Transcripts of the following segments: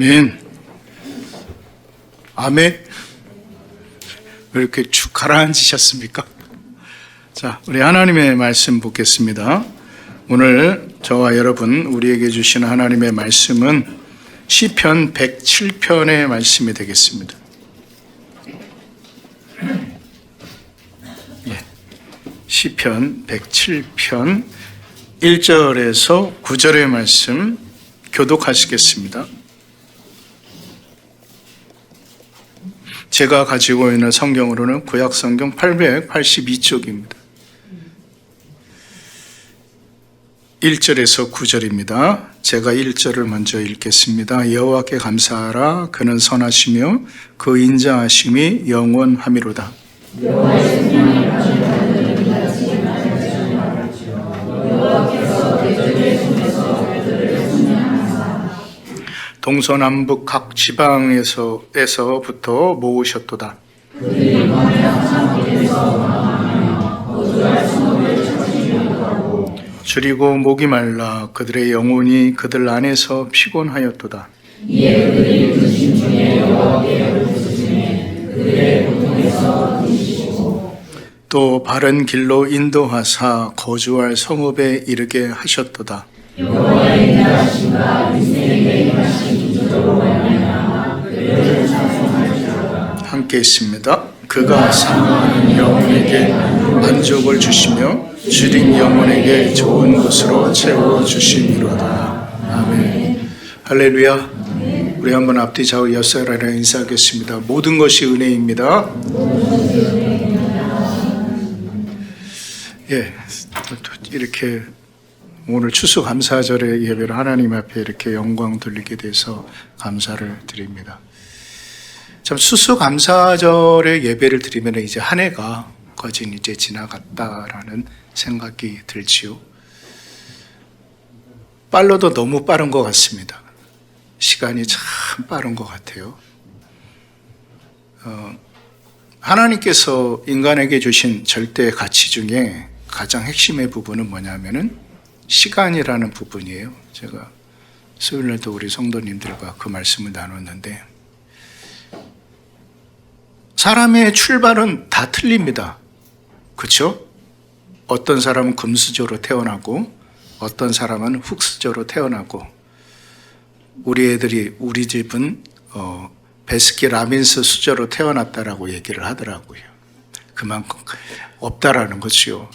아멘. 아멘. 왜 이렇게 축 가라앉으셨습니까? 자, 우리 하나님의 말씀 보겠습니다. 오늘 저와 여러분 우리에게 주시는 하나님의 말씀은 시편 107편의 말씀이 되겠습니다. 시편 107편 1절에서 9절의 말씀 교독하시겠습니다. 제가 가지고 있는 성경으로는 구약성경 882쪽입니다. 1절에서 9절입니다. 제가 1절을 먼저 읽겠습니다. 여호와께 감사하라. 그는 선하시며 그 인자하심이 영원하미로다. 동서남북 각 지방에서부터 모으셨도다. 줄이고 목이 말라 그들의 영혼이 그들 안에서 피곤하였도다. 이에 그들이 부르심 중에 여호와께 부르심에 그들의 고통에서 들으시고 또 바른 길로 인도하사 거주할 성읍에 이르게 하셨도다. 여호와의 인하심과 인생에게 임하신 구주로 말미암아 그들을 찬송하리로다. 함께 있습니다. 그가 사모하는 영혼에게 만족을 주시며 줄인 영혼에게 좋은 것으로 채워주시미로다. 아멘. 할렐루야. 우리 한번 앞뒤 좌우 옆사람이라 인사하겠습니다. 모든 것이 은혜입니다. 이렇게 오늘 추수감사절의 예배를 하나님 앞에 이렇게 영광 돌리게 돼서 감사를 드립니다. 참 추수감사절의 예배를 드리면 이제 한 해가 거진 이제 지나갔다라는 생각이 들지요. 빨라도 너무 빠른 것 같습니다. 시간이 참 빠른 것 같아요. 하나님께서 인간에게 주신 절대 가치 중에 가장 핵심의 부분은 뭐냐면은 시간이라는 부분이에요. 제가 수요일날도 우리 성도님들과 그 말씀을 나눴는데 사람의 출발은 다 틀립니다. 그렇죠? 어떤 사람은 금수저로 태어나고 어떤 사람은 흙수저로 태어나고 우리 집은 베스킨 라빈스 수저로 태어났다라고 얘기를 하더라고요. 그만큼 없다라는 거죠.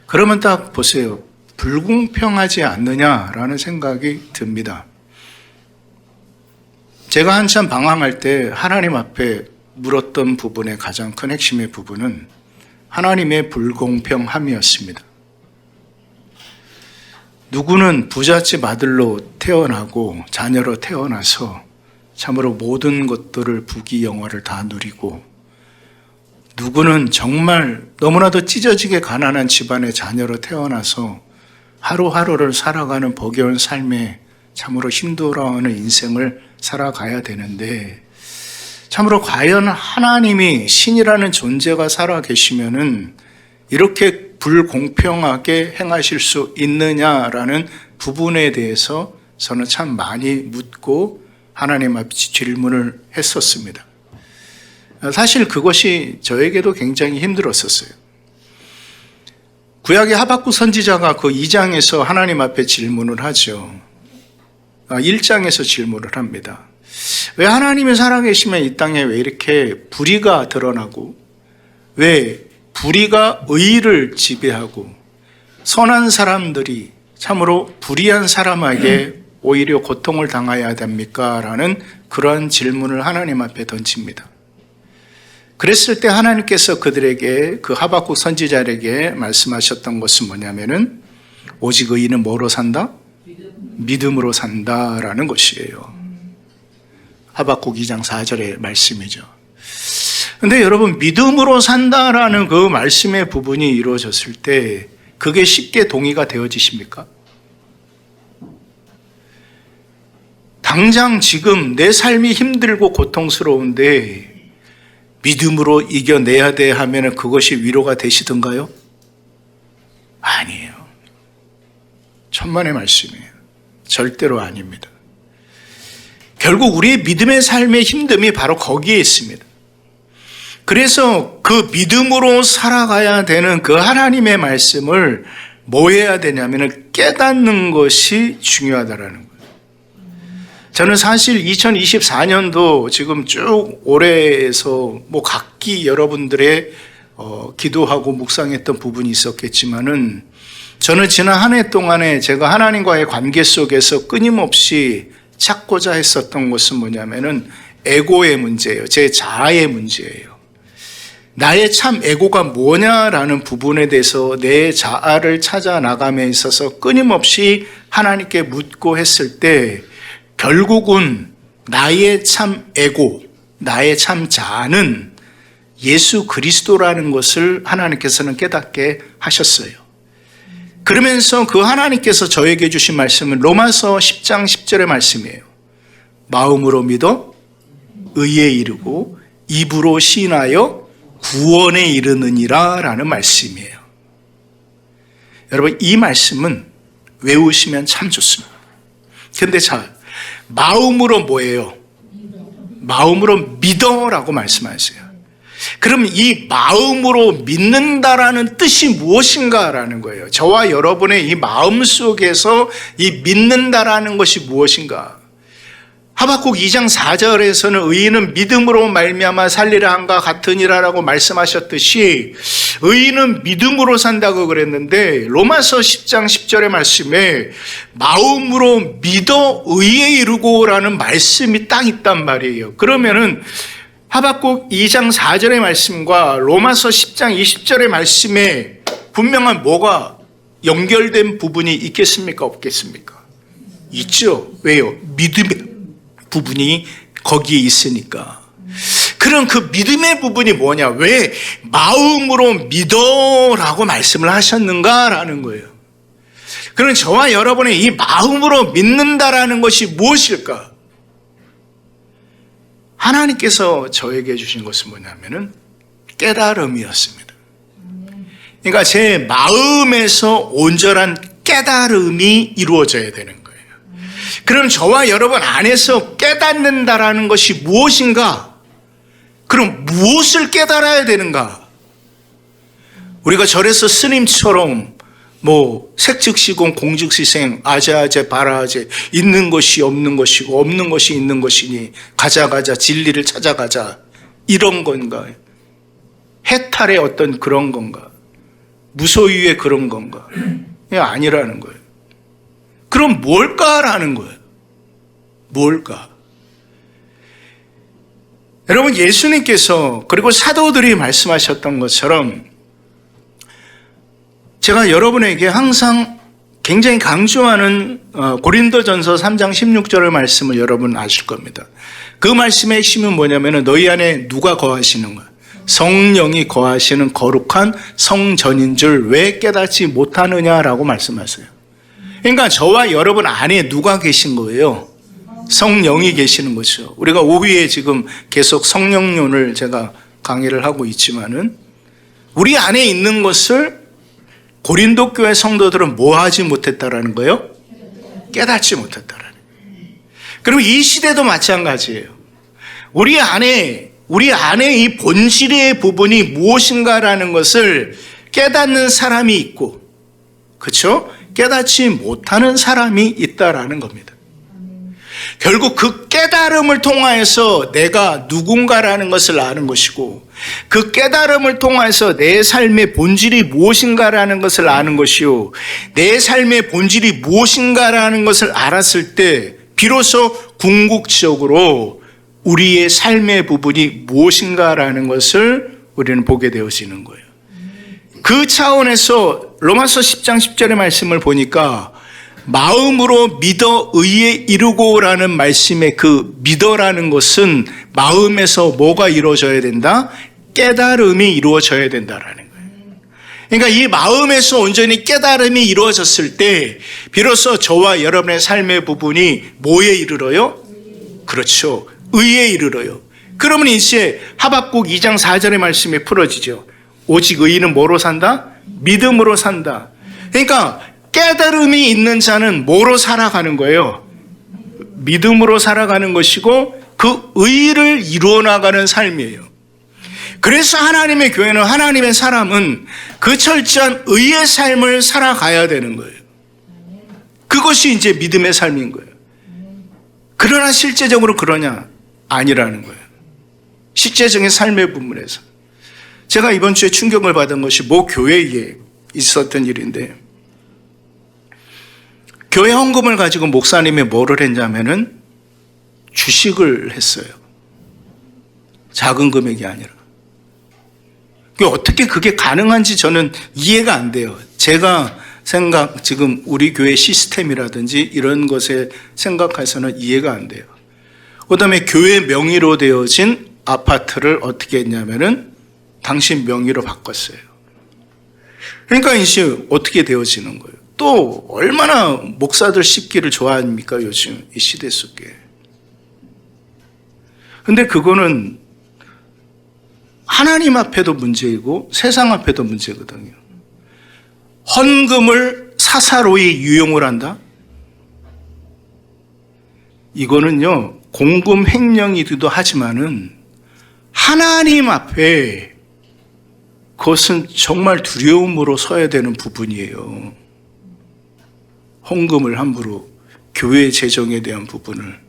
그러면 딱 보세요. 불공평하지 않느냐라는 생각이 듭니다. 제가 한참 방황할 때 하나님 앞에 물었던 부분의 가장 큰 핵심의 부분은 하나님의 불공평함이었습니다. 누구는 부잣집 아들로 태어나고 자녀로 태어나서 참으로 모든 것들을 부귀영화를 다 누리고 누구는 정말 너무나도 찢어지게 가난한 집안의 자녀로 태어나서 하루하루를 살아가는 버거운 삶에 참으로 힘들어하는 인생을 살아가야 되는데 참으로 과연 하나님이 신이라는 존재가 살아계시면은 이렇게 불공평하게 행하실 수 있느냐라는 부분에 대해서 저는 참 많이 묻고 하나님 앞에 질문을 했었습니다. 사실 그것이 저에게도 굉장히 힘들었었어요. 구약의 하박국 선지자가 그 2장에서 하나님 앞에 질문을 하죠. 1장에서 질문을 합니다. 왜 하나님이 살아계시면 이 땅에 왜 이렇게 불의가 드러나고 왜 불의가 의를 지배하고 선한 사람들이 참으로 불의한 사람에게 오히려 고통을 당해야 됩니까? 라는 그런 질문을 하나님 앞에 던집니다. 그랬을 때 하나님께서 그들에게 그 하박국 선지자에게 말씀하셨던 것은 뭐냐면은 오직 의인은 뭐로 산다? 믿음으로 산다라는 것이에요. 하박국 2장 4절의 말씀이죠. 근데 여러분 믿음으로 산다라는 그 말씀의 부분이 이루어졌을 때 그게 쉽게 동의가 되어지십니까? 당장 지금 내 삶이 힘들고 고통스러운데 믿음으로 이겨내야 돼 하면 그것이 위로가 되시던가요? 아니에요. 천만의 말씀이에요. 절대로 아닙니다. 결국 우리의 믿음의 삶의 힘듦이 바로 거기에 있습니다. 그래서 그 믿음으로 살아가야 되는 그 하나님의 말씀을 뭐 해야 되냐면 깨닫는 것이 중요하다라는 거예요. 저는 사실 2024년도 지금 쭉 올해에서 뭐 각기 여러분들의 기도하고 묵상했던 부분이 있었겠지만은 저는 지난 한 해 동안에 제가 하나님과의 관계 속에서 끊임없이 찾고자 했었던 것은 뭐냐면은 에고의 문제예요. 제 자아의 문제예요. 나의 참 에고가 뭐냐라는 부분에 대해서 내 자아를 찾아 나감에 있어서 끊임없이 하나님께 묻고 했을 때 결국은 나의 참 에고, 나의 참 자아는 예수 그리스도라는 것을 하나님께서는 깨닫게 하셨어요. 그러면서 그 하나님께서 저에게 주신 말씀은 로마서 10장 10절의 말씀이에요. 마음으로 믿어 의에 이르고 입으로 시인하여 구원에 이르느니라 라는 말씀이에요. 여러분, 이 말씀은 외우시면 참 좋습니다. 근데 자, 마음으로 뭐예요? 마음으로 믿어라고 말씀하세요. 그럼 이 마음으로 믿는다라는 뜻이 무엇인가라는 거예요. 저와 여러분의 이 마음 속에서 이 믿는다라는 것이 무엇인가? 하박국 2장 4절에서는 의인은 믿음으로 말미암아 살리라 함과 같으니라라고 말씀하셨듯이 의인은 믿음으로 산다고 그랬는데 로마서 10장 10절의 말씀에 마음으로 믿어 의에 이르고라는 말씀이 딱 있단 말이에요. 그러면은 하박국 2장 4절의 말씀과 로마서 10장 20절의 말씀에 분명한 뭐가 연결된 부분이 있겠습니까? 없겠습니까? 있죠. 왜요? 믿음의 부분이 거기에 있으니까. 그럼 그 믿음의 부분이 뭐냐? 왜 마음으로 믿어라고 말씀을 하셨는가라는 거예요. 그럼 저와 여러분의 이 마음으로 믿는다라는 것이 무엇일까? 하나님께서 저에게 주신 것은 뭐냐면은 깨달음이었습니다. 그러니까 제 마음에서 온전한 깨달음이 이루어져야 되는 거예요. 그럼 저와 여러분 안에서 깨닫는다라는 것이 무엇인가? 그럼 무엇을 깨달아야 되는가? 우리가 절에서 스님처럼 뭐 색즉시공 공즉시생 아재아재 바라아재 있는 것이 없는 것이고 없는 것이 있는 것이니 가자 진리를 찾아가자 이런 건가? 해탈의 어떤 그런 건가? 무소유의 그런 건가? 아니라는 거예요. 그럼 뭘까라는 거예요. 뭘까? 여러분, 예수님께서 그리고 사도들이 말씀하셨던 것처럼 제가 여러분에게 항상 굉장히 강조하는 고린도전서 3장 16절의 말씀을 여러분 아실 겁니다. 그 말씀의 핵심은 뭐냐면 너희 안에 누가 거하시는 거야? 성령이 거하시는 거룩한 성전인 줄 왜 깨닫지 못하느냐라고 말씀하세요. 그러니까 저와 여러분 안에 누가 계신 거예요? 성령이 계시는 거죠. 우리가 오후에 지금 계속 성령론을 제가 강의를 하고 있지만은 우리 안에 있는 것을 고린도 교회 성도들은 뭐 하지 못했다라는 거예요? 깨닫지 못했다라는 거예요. 그리고 이 시대도 마찬가지예요. 우리 안에 이 본질의 부분이 무엇인가라는 것을 깨닫는 사람이 있고, 그렇죠? 깨닫지 못하는 사람이 있다라는 겁니다. 결국 그 깨달음을 통하여서 내가 누군가라는 것을 아는 것이고 그 깨달음을 통해서 내 삶의 본질이 무엇인가라는 것을 아는 것이요 내 삶의 본질이 무엇인가라는 것을 알았을 때 비로소 궁극적으로 우리의 삶의 부분이 무엇인가라는 것을 우리는 보게 되어지는 거예요. 그 차원에서 로마서 10장 10절의 말씀을 보니까 마음으로 믿어 의에 이르고라는 말씀의 그 믿어라는 것은 마음에서 뭐가 이루어져야 된다? 깨달음이 이루어져야 된다라는 거예요. 그러니까 이 마음에서 온전히 깨달음이 이루어졌을 때 비로소 저와 여러분의 삶의 부분이 뭐에 이르러요? 그렇죠. 의에 이르러요. 그러면 이제 하박국 2장 4절의 말씀이 풀어지죠. 오직 의인은 뭐로 산다? 믿음으로 산다. 그러니까 깨달음이 있는 자는 뭐로 살아가는 거예요? 믿음으로 살아가는 것이고 그 의를 이루어 나가는 삶이에요. 그래서 하나님의 교회는, 하나님의 사람은 그 철저한 의의 삶을 살아가야 되는 거예요. 그것이 이제 믿음의 삶인 거예요. 그러나 실제적으로 그러냐? 아니라는 거예요. 실제적인 삶의 부분에서. 제가 이번 주에 충격을 받은 것이 모 교회에 있었던 일인데, 교회 헌금을 가지고 목사님이 뭐를 했냐면은 주식을 했어요. 작은 금액이 아니라. 어떻게 그게 가능한지 저는 이해가 안 돼요. 제가 지금 우리 교회 시스템이라든지 이런 것에 생각해서는 이해가 안 돼요. 그 다음에 교회 명의로 되어진 아파트를 어떻게 했냐면은 당신 명의로 바꿨어요. 그러니까 이제 어떻게 되어지는 거예요? 또 얼마나 목사들 씹기를 좋아합니까? 요즘 이 시대 속에. 근데 그거는 하나님 앞에도 문제이고 세상 앞에도 문제거든요. 헌금을 사사로이 유용을 한다? 이거는요, 공금 횡령이기도 하지만은 하나님 앞에 그것은 정말 두려움으로 서야 되는 부분이에요. 헌금을 함부로, 교회 재정에 대한 부분을.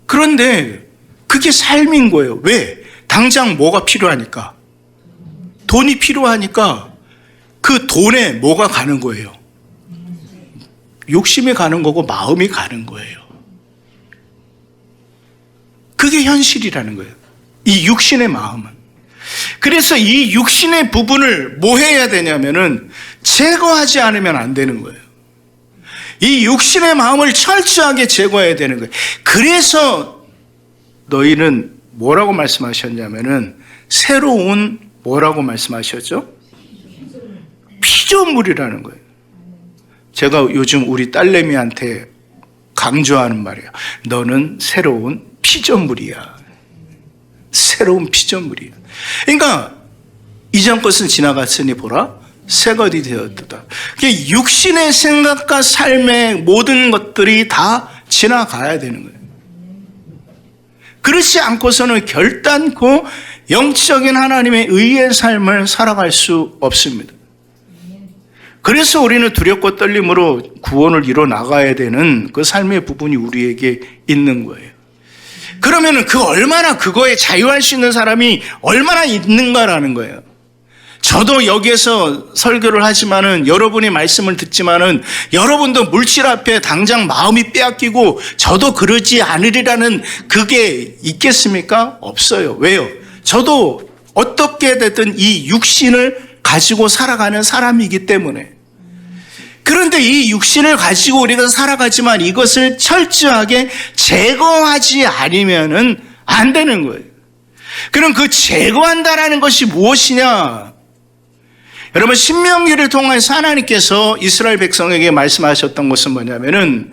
그런데 그게 삶인 거예요. 왜? 당장 뭐가 필요하니까. 돈이 필요하니까 그 돈에 뭐가 가는 거예요? 욕심이 가는 거고 마음이 가는 거예요. 그게 현실이라는 거예요. 이 육신의 마음은. 그래서 이 육신의 부분을 뭐 해야 되냐면은 제거하지 않으면 안 되는 거예요. 이 육신의 마음을 철저하게 제거해야 되는 거예요. 그래서 너희는 뭐라고 말씀하셨냐면은 새로운 뭐라고 말씀하셨죠? 피조물이라는 거예요. 제가 요즘 우리 딸내미한테 강조하는 말이에요. 너는 새로운 피조물이야. 새로운 피조물이야. 그러니까 이전 것은 지나갔으니 보라 새 것이 되었도다. 육신의 생각과 삶의 모든 것들이 다 지나가야 되는 거예요. 그렇지 않고서는 결단코 영적인 하나님의 의의 삶을 살아갈 수 없습니다. 그래서 우리는 두렵고 떨림으로 구원을 이뤄 나가야 되는 그 삶의 부분이 우리에게 있는 거예요. 그러면은 얼마나 그거에 자유할 수 있는 사람이 얼마나 있는가라는 거예요. 저도 여기에서 설교를 하지만은 여러분의 말씀을 듣지만은 여러분도 물질 앞에 당장 마음이 빼앗기고 저도 그러지 않으리라는 그게 있겠습니까? 없어요. 왜요? 저도 어떻게 됐든 이 육신을 가지고 살아가는 사람이기 때문에. 그런데 이 육신을 가지고 우리가 살아가지만 이것을 철저하게 제거하지 않으면은 안 되는 거예요. 그럼 그 제거한다라는 것이 무엇이냐? 여러분, 신명기를 통해서 하나님께서 이스라엘 백성에게 말씀하셨던 것은 뭐냐면은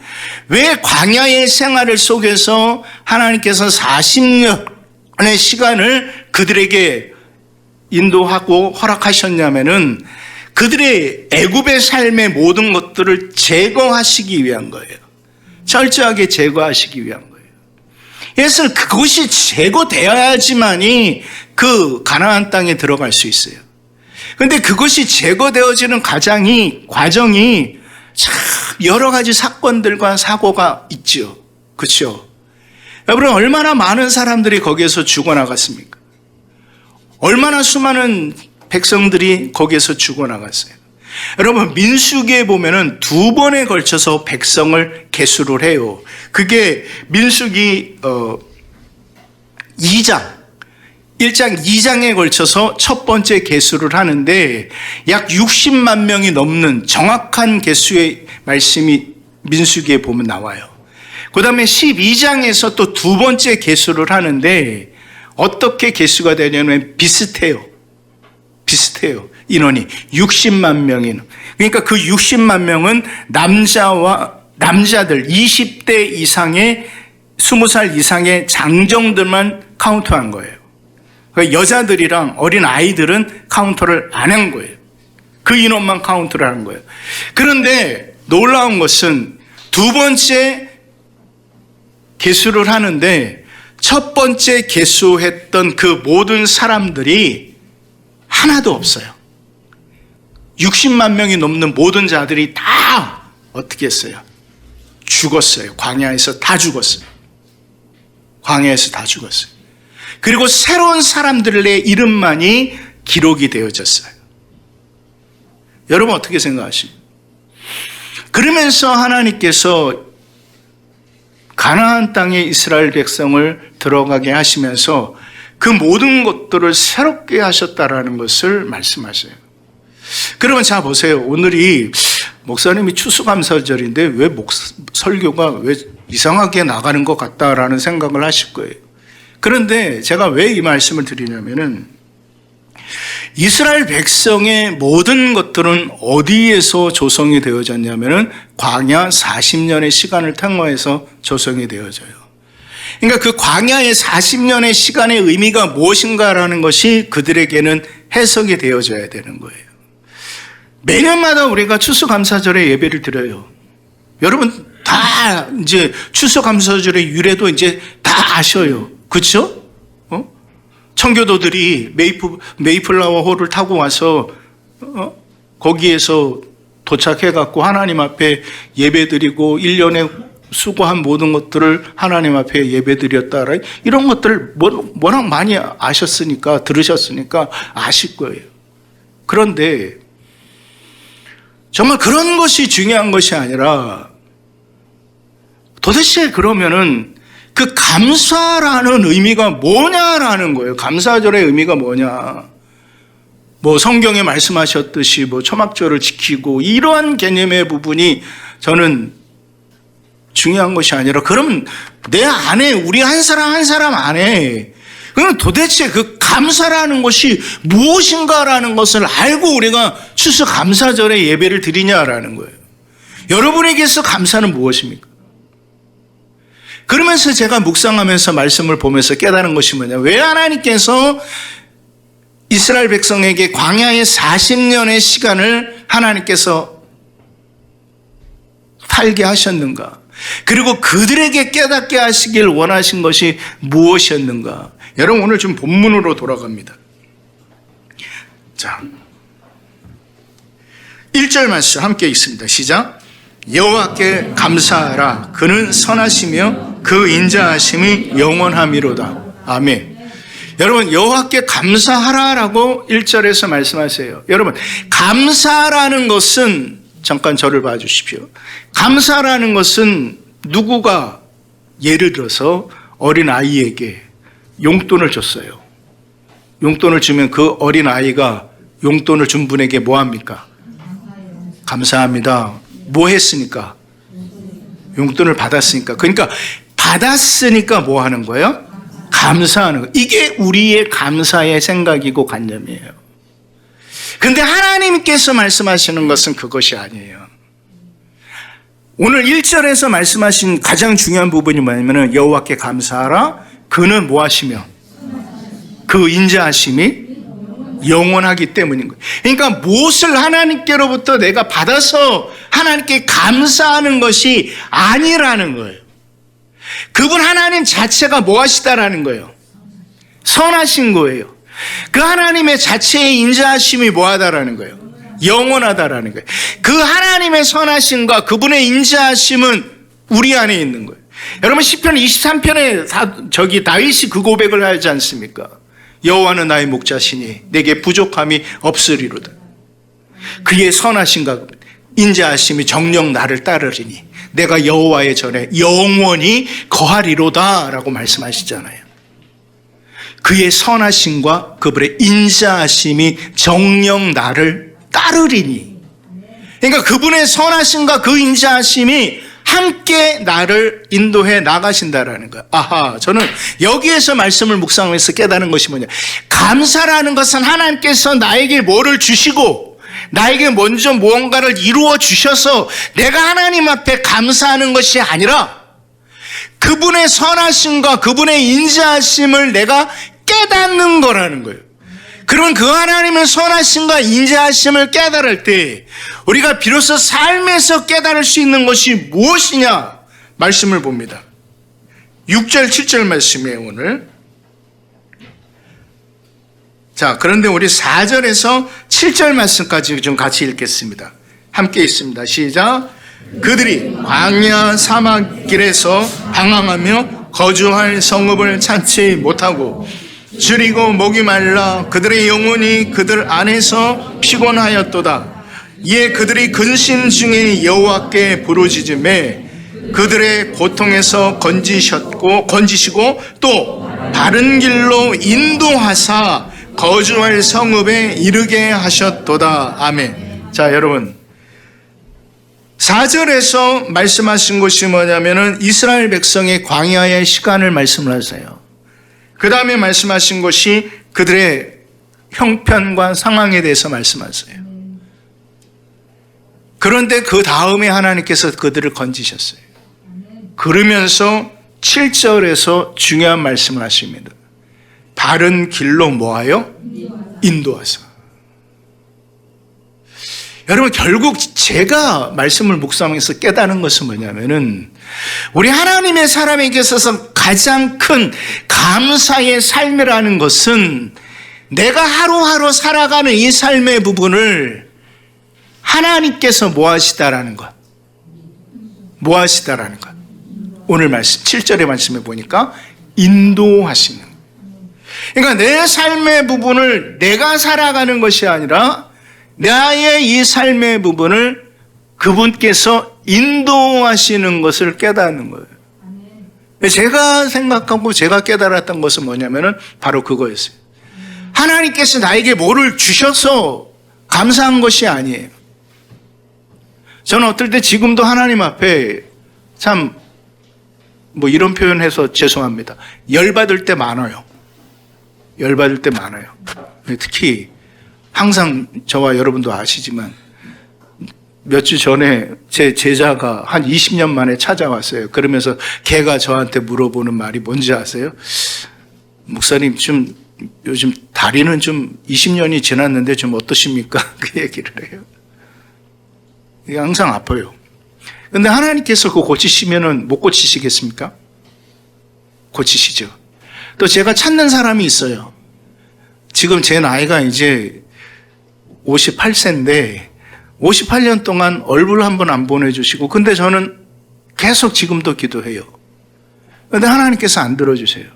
왜 광야의 생활을 속에서 하나님께서 40년의 시간을 그들에게 인도하고 허락하셨냐면은 그들의 애굽의 삶의 모든 것들을 제거하시기 위한 거예요. 철저하게 제거하시기 위한 거예요. 그래서 그것이 제거되어야지만이 그 가나안 땅에 들어갈 수 있어요. 그런데 그것이 제거되어지는 과정이 참 여러 가지 사건들과 사고가 있죠. 그렇죠? 여러분, 얼마나 많은 사람들이 거기에서 죽어나갔습니까? 얼마나 수많은 백성들이 거기에서 죽어나갔어요. 여러분, 민수기에 보면은 2번에 걸쳐서 백성을 계수를 해요. 그게 민수기 2장 1장 2장에 걸쳐서 첫 번째 계수를 하는데 약 60만 명이 넘는 정확한 계수의 말씀이 민수기에 보면 나와요. 그 다음에 12장에서 또 두 번째 계수를 하는데 어떻게 계수가 되냐면 비슷해요. 인원이 60만 명인. 그러니까 그 60만 명은 남자들 20대 이상의 20살 이상의 장정들만 카운트한 거예요. 여자들이랑 어린 아이들은 카운터를 안 한 거예요. 그 인원만 카운트를 한 거예요. 그런데 놀라운 것은 두 번째 계수를 하는데 첫 번째 계수했던 그 모든 사람들이 하나도 없어요. 60만 명이 넘는 모든 자들이 다 어떻게 했어요? 죽었어요. 광야에서 다 죽었어요. 광야에서 다 죽었어요. 그리고 새로운 사람들의 이름만이 기록이 되어졌어요. 여러분 어떻게 생각하십니까? 그러면서 하나님께서 가나안 땅에 이스라엘 백성을 들어가게 하시면서 그 모든 것들을 새롭게 하셨다라는 것을 말씀하셔요. 그러면 자 보세요. 오늘이 목사님이 추수감사절인데 왜 설교가 왜 이상하게 나가는 것 같다라는 생각을 하실 거예요. 그런데 제가 왜 이 말씀을 드리냐면은 이스라엘 백성의 모든 것들은 어디에서 조성이 되어졌냐면은 광야 40년의 시간을 통과해서 조성이 되어져요. 그러니까 그 광야의 40년의 시간의 의미가 무엇인가라는 것이 그들에게는 해석이 되어져야 되는 거예요. 매년마다 우리가 추수감사절에 예배를 드려요. 여러분 다 이제 추수감사절의 유래도 이제 다 아셔요. 그렇죠? 청교도들이 메이플라워 홀을 타고 와서 거기에서 도착해갖고 하나님 앞에 예배드리고 1년에 수고한 모든 것들을 하나님 앞에 예배드렸다. 이런 것들을 워낙 많이 아셨으니까 들으셨으니까 아실 거예요. 그런데 정말 그런 것이 중요한 것이 아니라 도대체 그러면은 그 감사라는 의미가 뭐냐라는 거예요. 감사절의 의미가 뭐냐. 뭐 성경에 말씀하셨듯이 뭐 초막절을 지키고 이러한 개념의 부분이 저는 중요한 것이 아니라 그럼 내 안에 우리 한 사람 안에 그럼 도대체 그 감사라는 것이 무엇인가라는 것을 알고 우리가 추수감사절에 예배를 드리냐라는 거예요. 여러분에게서 감사는 무엇입니까? 그러면서 제가 묵상하면서 말씀을 보면서 깨달은 것이 뭐냐. 왜 하나님께서 이스라엘 백성에게 광야의 40년의 시간을 하나님께서 살게 하셨는가. 그리고 그들에게 깨닫게 하시길 원하신 것이 무엇이었는가. 여러분 오늘 좀 본문으로 돌아갑니다. 자, 1절 말씀 함께 읽습니다. 시작. 여호와께 감사하라. 그는 선하시며 그 인자하심이 영원함이로다. 아멘. 여러분 여호와께 감사하라라고 1절에서 말씀하세요. 여러분 감사라는 것은 잠깐 저를 봐주십시오. 감사라는 것은 누구가 예를 들어서 어린 아이에게 용돈을 줬어요. 용돈을 주면 그 어린 아이가 용돈을 준 분에게 뭐 합니까? 감사합니다. 뭐 했으니까? 용돈을 받았으니까. 그러니까 받았으니까 뭐 하는 거예요? 감사하는 거예요. 이게 우리의 감사의 생각이고 관념이에요. 그런데 하나님께서 말씀하시는 것은 그것이 아니에요. 오늘 1절에서 말씀하신 가장 중요한 부분이 뭐냐면 여호와께 감사하라. 그는 뭐 하시며? 그 인자하심이 영원하기 때문인 거예요. 그러니까 무엇을 하나님께로부터 내가 받아서 하나님께 감사하는 것이 아니라는 거예요. 그분 하나님 자체가 뭐 하시다라는 거예요? 선하신 거예요. 그 하나님의 자체의 인자하심이 뭐 하다라는 거예요? 영원하다라는 거예요. 그 하나님의 선하심과 그분의 인자하심은 우리 안에 있는 거예요. 여러분 시편 23편에 다윗이 그 고백을 하지 않습니까? 여호와는 나의 목자시니 내게 부족함이 없으리로다. 그의 선하심과 인자하심이 정녕 나를 따르리니 내가 여호와의 전에 영원히 거하리로다 라고 말씀하시잖아요. 그의 선하심과 그분의 인자하심이 정녕 나를 따르리니. 그러니까 그분의 선하심과 그 인자하심이 함께 나를 인도해 나가신다라는 거예요. 아하, 저는 여기에서 말씀을 묵상하면서 깨달은 것이 뭐냐. 감사라는 것은 하나님께서 나에게 뭐를 주시고 나에게 먼저 무언가를 이루어 주셔서 내가 하나님 앞에 감사하는 것이 아니라 그분의 선하심과 그분의 인자하심을 내가 깨닫는 거라는 거예요. 그런 그 하나님의 선하심과 인자하심을 깨달을 때 우리가 비로소 삶에서 깨달을 수 있는 것이 무엇이냐 말씀을 봅니다. 6절, 7절 말씀이에요, 오늘. 자, 그런데 우리 4절에서 7절 말씀까지 좀 같이 읽겠습니다. 함께 읽습니다. 시작. 그들이 광야 사막길에서 방황하며 거주할 성읍을 찾지 못하고 줄이고 목이 말라 그들의 영혼이 그들 안에서 피곤하였도다. 이에 그들이 근심 중에 여호와께 부르짖음에 그들의 고통에서 건지시고 또 바른 길로 인도하사 거주할 성읍에 이르게 하셨도다. 아멘. 자, 여러분, 4절에서 말씀하신 것이 뭐냐면은 이스라엘 백성의 광야의 시간을 말씀을 하세요. 그 다음에 말씀하신 것이 그들의 형편과 상황에 대해서 말씀하세요. 그런데 그 다음에 하나님께서 그들을 건지셨어요. 그러면서 7절에서 중요한 말씀을 하십니다. 바른 길로 뭐하여? 인도하사. 여러분, 결국 제가 말씀을 묵상해서 깨달은 것은 뭐냐면은 우리 하나님의 사람에게 있어서 가장 큰 감사의 삶이라는 것은 내가 하루하루 살아가는 이 삶의 부분을 하나님께서 뭐 하시다라는 것. 뭐 하시다라는 것. 오늘 말씀 7절의 말씀에 보니까 인도하시는 것. 그러니까 내 삶의 부분을 내가 살아가는 것이 아니라 나의 이 삶의 부분을 그분께서 인도하시는 것을 깨닫는 거예요. 제가 생각하고 제가 깨달았던 것은 뭐냐면은 바로 그거였어요. 하나님께서 나에게 뭐를 주셔서 감사한 것이 아니에요. 저는 어떨 때 지금도 하나님 앞에 참 뭐 이런 표현해서 죄송합니다. 열받을 때 많아요. 열받을 때 많아요. 특히 항상 저와 여러분도 아시지만 몇 주 전에 제 제자가 한 20년 만에 찾아왔어요. 그러면서 걔가 저한테 물어보는 말이 뭔지 아세요? 목사님, 좀 요즘 다리는 좀 20년이 지났는데 좀 어떠십니까? 그 얘기를 해요. 이게 항상 아파요. 근데 하나님께서 그거 고치시면은 못 고치시겠습니까? 고치시죠. 또 제가 찾는 사람이 있어요. 지금 제 나이가 이제 58세인데 58년 동안 얼굴 한 번 안 보내주시고, 근데 저는 계속 지금도 기도해요. 근데 하나님께서 안 들어주세요.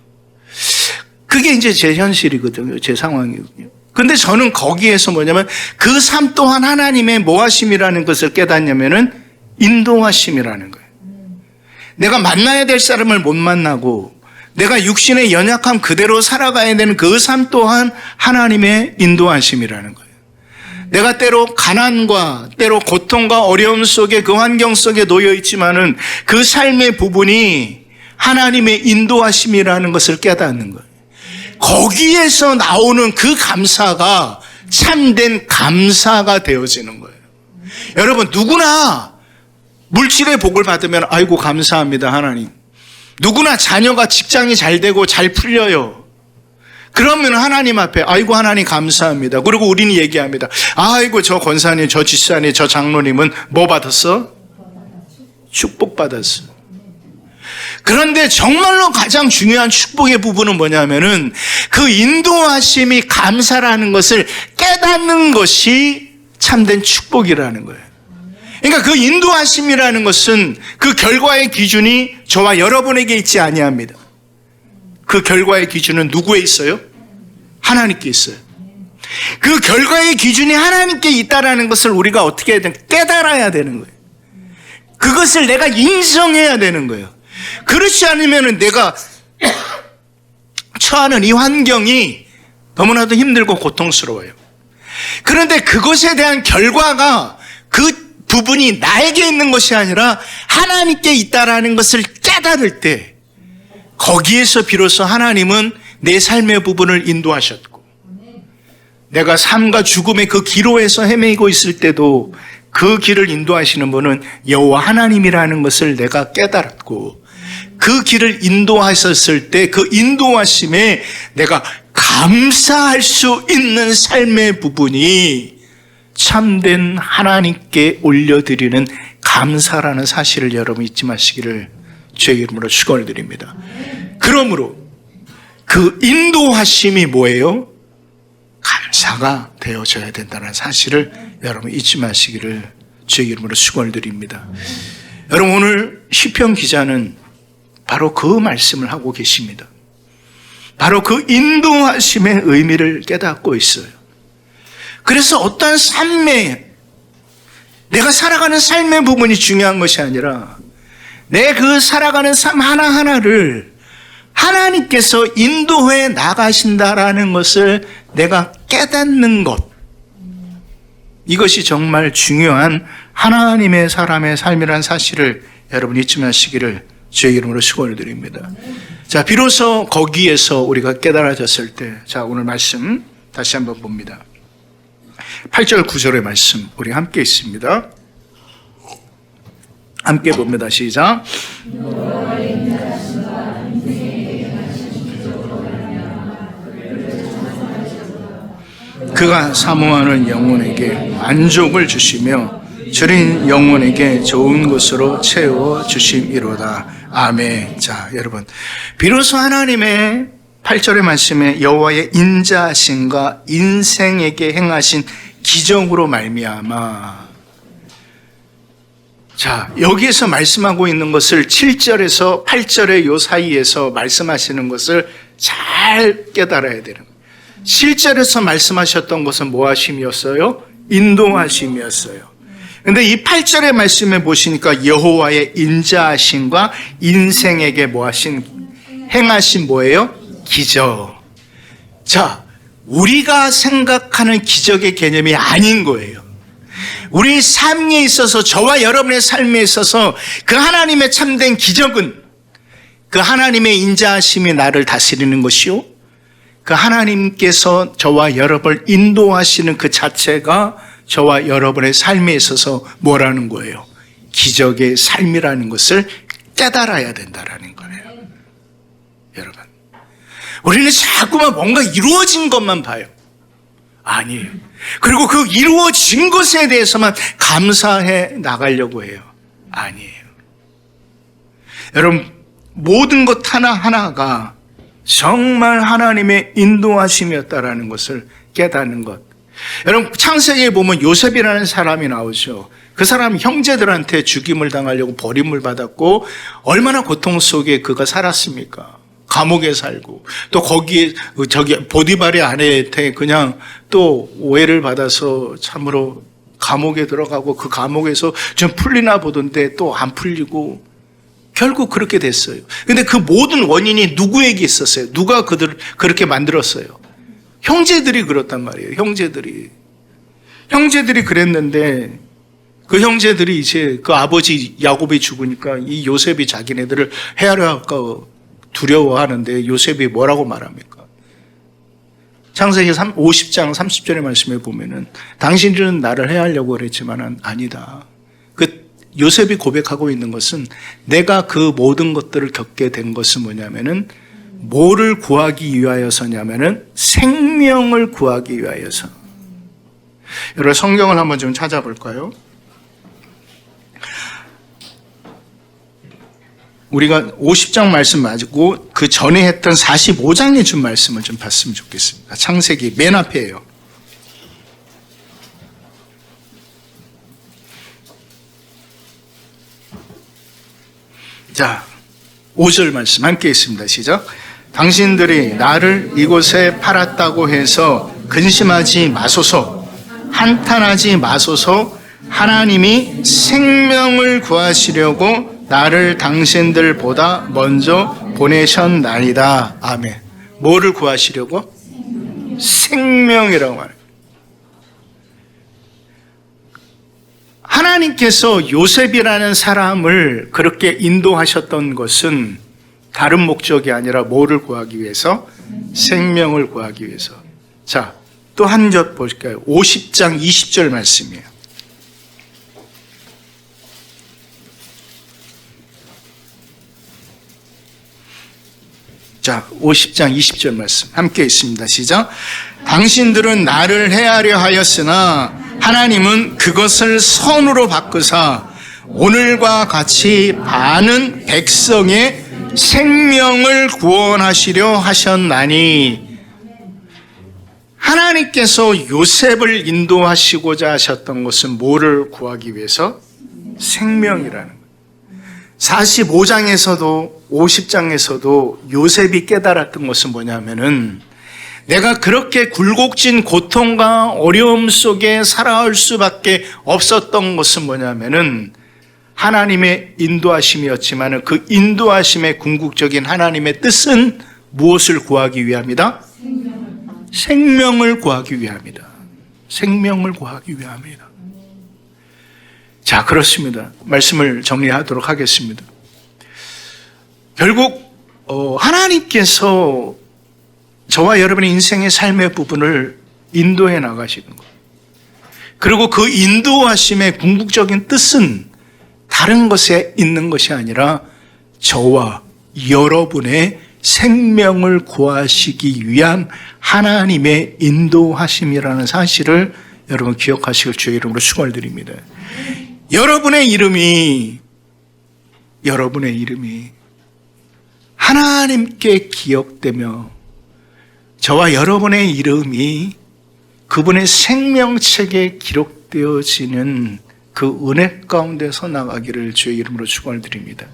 그게 이제 제 현실이거든요. 제 상황이거든요. 근데 저는 거기에서 뭐냐면 그 삶 또한 하나님의 모하심이라는 것을 깨닫냐면은 인도하심이라는 거예요. 내가 만나야 될 사람을 못 만나고 내가 육신의 연약함 그대로 살아가야 되는 그 삶 또한 하나님의 인도하심이라는 거예요. 내가 때로 가난과 때로 고통과 어려움 속에 그 환경 속에 놓여 있지만은 그 삶의 부분이 하나님의 인도하심이라는 것을 깨닫는 거예요. 거기에서 나오는 그 감사가 참된 감사가 되어지는 거예요. 여러분, 누구나 물질의 복을 받으면 아이고 감사합니다 하나님. 누구나 자녀가 직장이 잘 되고 잘 풀려요. 그러면 하나님 앞에 아이고 하나님 감사합니다. 그리고 우리는 얘기합니다. 아이고 저 권사님, 저 집사님, 저 장로님은 뭐 받았어? 축복받았어. 그런데 정말로 가장 중요한 축복의 부분은 뭐냐면은 그 인도하심이 감사라는 것을 깨닫는 것이 참된 축복이라는 거예요. 그러니까 그 인도하심이라는 것은 그 결과의 기준이 저와 여러분에게 있지 아니합니다. 그 결과의 기준은 누구에 있어요? 하나님께 있어요. 그 결과의 기준이 하나님께 있다라는 것을 우리가 어떻게 해야 되나? 깨달아야 되는 거예요. 그것을 내가 인정해야 되는 거예요. 그렇지 않으면 내가 처하는 이 환경이 너무나도 힘들고 고통스러워요. 그런데 그것에 대한 결과가 그 부분이 나에게 있는 것이 아니라 하나님께 있다라는 것을 깨달을 때 거기에서 비로소 하나님은 내 삶의 부분을 인도하셨고, 내가 삶과 죽음의 그 기로에서 헤매고 있을 때도 그 길을 인도하시는 분은 여호와 하나님이라는 것을 내가 깨달았고, 그 길을 인도하셨을 때 그 인도하심에 내가 감사할 수 있는 삶의 부분이 참된 하나님께 올려드리는 감사라는 사실을 여러분 잊지 마시기를 주의 이름으로 축원을 드립니다. 그러므로 그 인도하심이 뭐예요? 감사가 되어져야 된다는 사실을 여러분 잊지 마시기를 주의 이름으로 축원을 드립니다. 여러분, 오늘 시편 기자는 바로 그 말씀을 하고 계십니다. 바로 그 인도하심의 의미를 깨닫고 있어요. 그래서 어떠한 삶에, 내가 살아가는 삶의 부분이 중요한 것이 아니라 내 그 살아가는 삶 하나하나를 하나님께서 인도해 나가신다라는 것을 내가 깨닫는 것, 이것이 정말 중요한 하나님의 사람의 삶이라는 사실을 여러분 잊지 마시기를 주의 이름으로 축원을 드립니다. 자, 비로소 거기에서 우리가 깨달아졌을 때, 자, 오늘 말씀 다시 한번 봅니다. 8절 9절의 말씀 우리 함께 있습니다. 함께 봅니다. 시작. 그가 사모하는 영혼에게 만족을 주시며 줄인 영혼에게 좋은 것으로 채워 주심이로다. 아멘. 자, 여러분, 비로소 하나님의 8절의 말씀에 여호와의 인자하심과 인생에게 행하신 기적으로 말미암아, 자, 여기에서 말씀하고 있는 것을 7절에서 8절의 요 사이에서 말씀하시는 것을 잘 깨달아야 되는 거예요. 7절에서 말씀하셨던 것은 뭐 하심이었어요? 인도하심이었어요. 근데 이 8절의 말씀에 보시니까 여호와의 인자하심과 인생에게 뭐 하신, 행하신 뭐예요? 기적. 자, 우리가 생각하는 기적의 개념이 아닌 거예요. 우리 삶에 있어서, 저와 여러분의 삶에 있어서 그 하나님의 참된 기적은 그 하나님의 인자하심이 나를 다스리는 것이요, 그 하나님께서 저와 여러분을 인도하시는 그 자체가 저와 여러분의 삶에 있어서 뭐라는 거예요? 기적의 삶이라는 것을 깨달아야 된다라는 거예요. 여러분, 우리는 자꾸만 뭔가 이루어진 것만 봐요. 아니에요. 그리고 그 이루어진 것에 대해서만 감사해 나가려고 해요. 아니에요. 여러분, 모든 것 하나하나가 정말 하나님의 인도하심이었다라는 것을 깨닫는 것. 여러분, 창세기에 보면 요셉이라는 사람이 나오죠. 그 사람 형제들한테 죽임을 당하려고 버림을 받았고 얼마나 고통 속에 그가 살았습니까? 감옥에 살고, 또 거기에 보디발의 아내한테 그냥 또 오해를 받아서 참으로 감옥에 들어가고, 그 감옥에서 좀 풀리나 보던데 또 안 풀리고 결국 그렇게 됐어요. 근데 그 모든 원인이 누구에게 있었어요? 누가 그들을 그렇게 만들었어요? 형제들이 그렇단 말이에요. 형제들이 그랬는데, 그 형제들이 이제 그 아버지 야곱이 죽으니까 이 요셉이 자기네들을 해하려 할까 두려워하는데 요셉이 뭐라고 말합니까? 창세기 50장 30절의 말씀에 보면은 당신들은 나를 해하려고 그랬지만은 아니다. 그 요셉이 고백하고 있는 것은, 내가 그 모든 것들을 겪게 된 것은 뭐냐면은 뭐를 구하기 위하여서냐면은 생명을 구하기 위하여서. 여러분, 성경을 한번 좀 찾아볼까요? 우리가 50장 말씀 맞고 그 전에 했던 45장에 준 말씀을 좀 봤으면 좋겠습니다. 창세기 맨 앞에예요. 자, 5절 말씀 함께 있습니다. 시작. 당신들이 나를 이곳에 팔았다고 해서 근심하지 마소서, 한탄하지 마소서. 하나님이 생명을 구하시려고 나를 당신들보다 먼저 보내셨나이다. 아멘. 뭐를 구하시려고? 생명이라고 말해요. 하나님께서 요셉이라는 사람을 그렇게 인도하셨던 것은 다른 목적이 아니라 뭐를 구하기 위해서? 생명을 구하기 위해서. 자, 또 한 절 볼까요? 50장 20절 말씀이에요. 자, 50장 20절 말씀 함께 있습니다. 시작. 당신들은 나를 해하려 하였으나 하나님은 그것을 선으로 바꾸사 오늘과 같이 많은 백성의 생명을 구원하시려 하셨나니, 하나님께서 요셉을 인도하시고자 하셨던 것은 뭐를 구하기 위해서? 생명이라는 거예요. 45장에서도 50장에서도 요셉이 깨달았던 것은 뭐냐면은, 내가 그렇게 굴곡진 고통과 어려움 속에 살아올 수밖에 없었던 것은 뭐냐면은 하나님의 인도하심이었지만 그 인도하심의 궁극적인 하나님의 뜻은 무엇을 구하기 위함이다? 생명을 구하기 위함이다. 생명을 구하기 위함이다. 자, 그렇습니다. 말씀을 정리하도록 하겠습니다. 결국 하나님께서 저와 여러분의 인생의 삶의 부분을 인도해 나가시는 거예요. 그리고 그 인도하심의 궁극적인 뜻은 다른 것에 있는 것이 아니라 저와 여러분의 생명을 구하시기 위한 하나님의 인도하심이라는 사실을 여러분 기억하시길 주의 이름으로 축원을 드립니다. 여러분의 이름이 하나님께 기억되며 저와 여러분의 이름이 그분의 생명책에 기록되어지는 그 은혜 가운데서 나가기를 주의 이름으로 축원을 드립니다.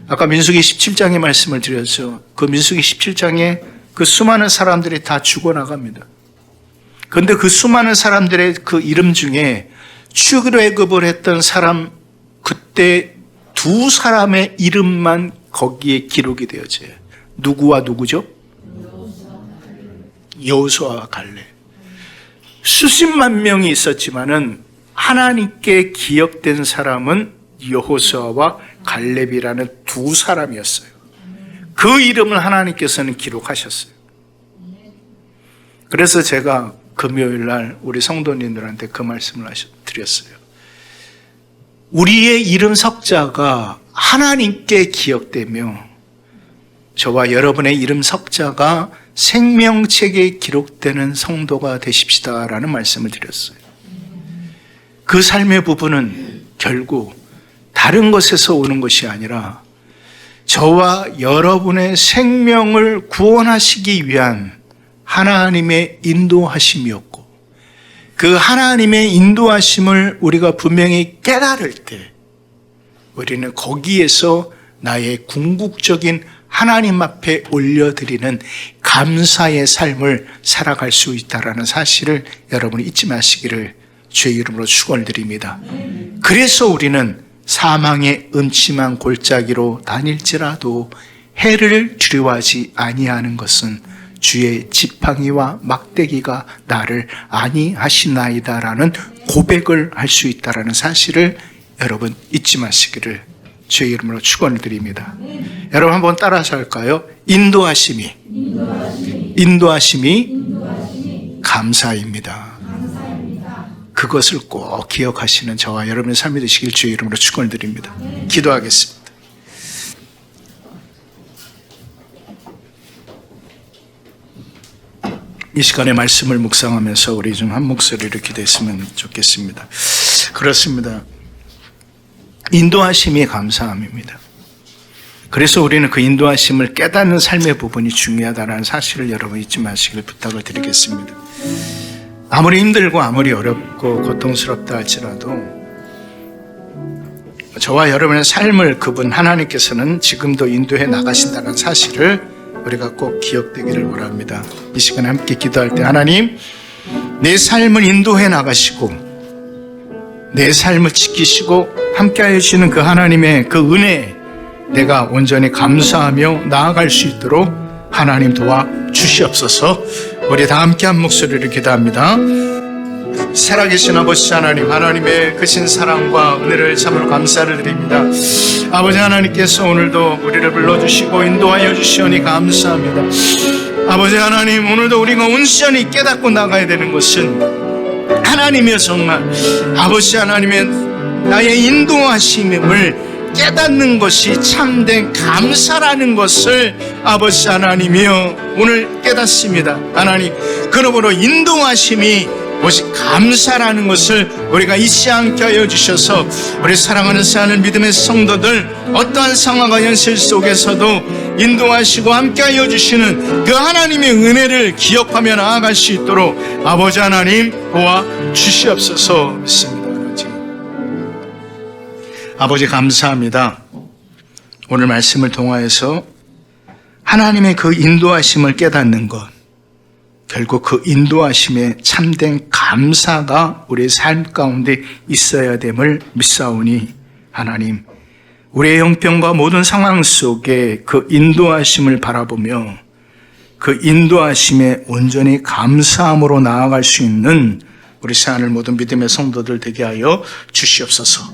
아까 민수기 17장의 말씀을 드렸죠. 그 민수기 17장에 그 수많은 사람들이 다 죽어나갑니다. 그런데 그 수많은 사람들의 그 이름 중에 출애굽을 했던 사람, 그때 두 사람의 이름만 거기에 기록이 되어져요. 누구와 누구죠? 여호수아와 갈렙. 수십만 명이 있었지만은 하나님께 기억된 사람은 여호수아와 갈렙이라는 두 사람이었어요. 그 이름을 하나님께서는 기록하셨어요. 그래서 제가 금요일 날 우리 성도님들한테 그 말씀을 드렸어요. 우리의 이름 석자가 하나님께 기억되며 저와 여러분의 이름 석자가 생명책에 기록되는 성도가 되십시다라는 말씀을 드렸어요. 그 삶의 부분은 결국 다른 것에서 오는 것이 아니라 저와 여러분의 생명을 구원하시기 위한 하나님의 인도하심이었고, 그 하나님의 인도하심을 우리가 분명히 깨달을 때 우리는 거기에서 나의 궁극적인 하나님 앞에 올려드리는 감사의 삶을 살아갈 수 있다는 사실을 여러분이 잊지 마시기를 주의 이름으로 축원을 드립니다. 그래서 우리는 사망의 음침한 골짜기로 다닐지라도 해를 두려워하지 아니하는 것은 주의 지팡이와 막대기가 나를 아니하시나이다라는 고백을 할 수 있다는 사실을 여러분 잊지 마시기를 주의 이름으로 축원을 드립니다. 여러분 한번 따라서 할까요? 인도하심이 감사입니다. 그것을 꼭 기억하시는 저와 여러분의 삶이 되시길 주의 이름으로 축원을 드립니다. 기도하겠습니다. 이 시간에 말씀을 묵상하면서 우리 좀 한 목소리로 기도했으면 좋겠습니다. 그렇습니다. 인도하심이 감사함입니다. 그래서 우리는 그 인도하심을 깨닫는 삶의 부분이 중요하다는 사실을 여러분 잊지 마시길 부탁을 드리겠습니다. 아무리 힘들고 아무리 어렵고 고통스럽다 할지라도 저와 여러분의 삶을 그분 하나님께서는 지금도 인도해 나가신다는 사실을 우리가 꼭 기억되기를 원합니다. 이 시간에 함께 기도할 때 하나님, 내 삶을 인도해 나가시고 내 삶을 지키시고 함께하여 주시는 그 하나님의 그 은혜에 내가 온전히 감사하며 나아갈 수 있도록 하나님 도와 주시옵소서. 우리 다 함께 한 목소리를 기도합니다. 살아계신 아버지 하나님, 하나님의 크신 사랑과 은혜를 참으로 감사를 드립니다. 아버지 하나님께서 오늘도 우리를 불러주시고 인도하여 주시오니 감사합니다. 아버지 하나님, 오늘도 우리가 온전히 깨닫고 나가야 되는 것은 하나님의 정말 아버지 하나님의 나의 인도하심을 깨닫는 것이 참된 감사라는 것을 아버지 하나님이여 오늘 깨닫습니다. 하나님, 그러므로 인도하심이 오직 감사라는 것을 우리가 잊지 않게 하여 주셔서 우리 사랑하는 새하늘 믿음의 성도들 어떠한 상황과 현실 속에서도 인도하시고 함께하여 주시는 그 하나님의 은혜를 기억하며 나아갈 수 있도록 아버지 하나님 도와 주시옵소서 믿습니다. 아버지 감사합니다. 오늘 말씀을 통하여서 하나님의 그 인도하심을 깨닫는 것, 결국 그 인도하심에 참된 감사가 우리의 삶 가운데 있어야 됨을 믿사오니 하나님, 우리의 형편과 모든 상황 속에 그 인도하심을 바라보며 그 인도하심에 온전히 감사함으로 나아갈 수 있는 우리 새하늘 모든 믿음의 성도들 되게 하여 주시옵소서.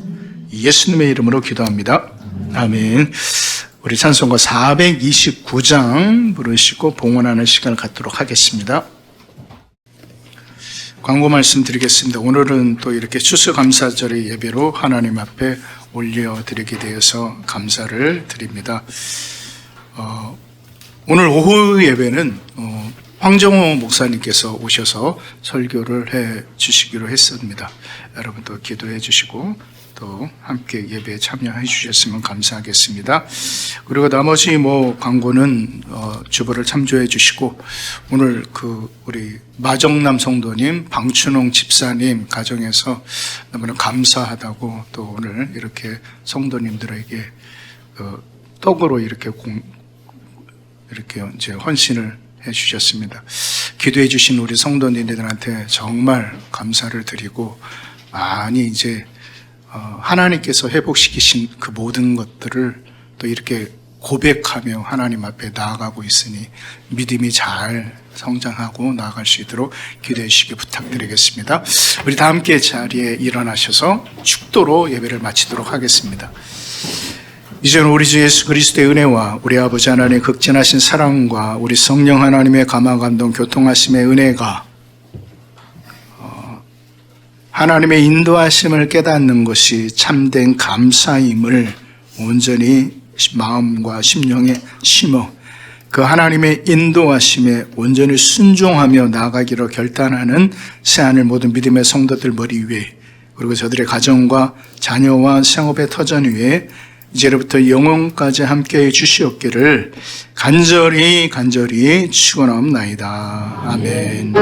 예수님의 이름으로 기도합니다. 아멘. 우리 찬송가 429장 부르시고 봉헌하는 시간을 갖도록 하겠습니다. 광고 말씀드리겠습니다. 오늘은 또 이렇게 추수감사절의 예배로 하나님 앞에 올려드리게 되어서 감사를 드립니다. 오늘 오후 예배는 황정호 목사님께서 오셔서 설교를 해 주시기로 했습니다. 여러분 또 기도해 주시고 또 함께 예배에 참여해 주셨으면 감사하겠습니다. 그리고 나머지 광고는 주보를 참조해 주시고 오늘 우리 마정남 성도님, 방춘홍 집사님 가정에서 너무나 감사하다고 또 오늘 이렇게 성도님들에게 떡으로 이렇게 이제 헌신을 해 주셨습니다. 기도해 주신 우리 성도님들한테 정말 감사를 드리고 많이 이제 하나님께서 회복시키신 그 모든 것들을 또 이렇게 고백하며 하나님 앞에 나아가고 있으니 믿음이 잘 성장하고 나아갈 수 있도록 기도해 주시기 부탁드리겠습니다. 우리 다 함께 자리에 일어나셔서 축도로 예배를 마치도록 하겠습니다. 이제는 우리 주 예수 그리스도의 은혜와 우리 아버지 하나님의 극진하신 사랑과 우리 성령 하나님의 감화 감동 교통하심의 은혜가 하나님의 인도하심을 깨닫는 것이 참된 감사임을 온전히 마음과 심령에 심어 그 하나님의 인도하심에 온전히 순종하며 나아가기로 결단하는 새하늘 모든 믿음의 성도들 머리 위에 그리고 저들의 가정과 자녀와 생업의 터전 위에 이제로부터 영원까지 함께해 주시옵기를 간절히 축원하옵나이다. 아멘.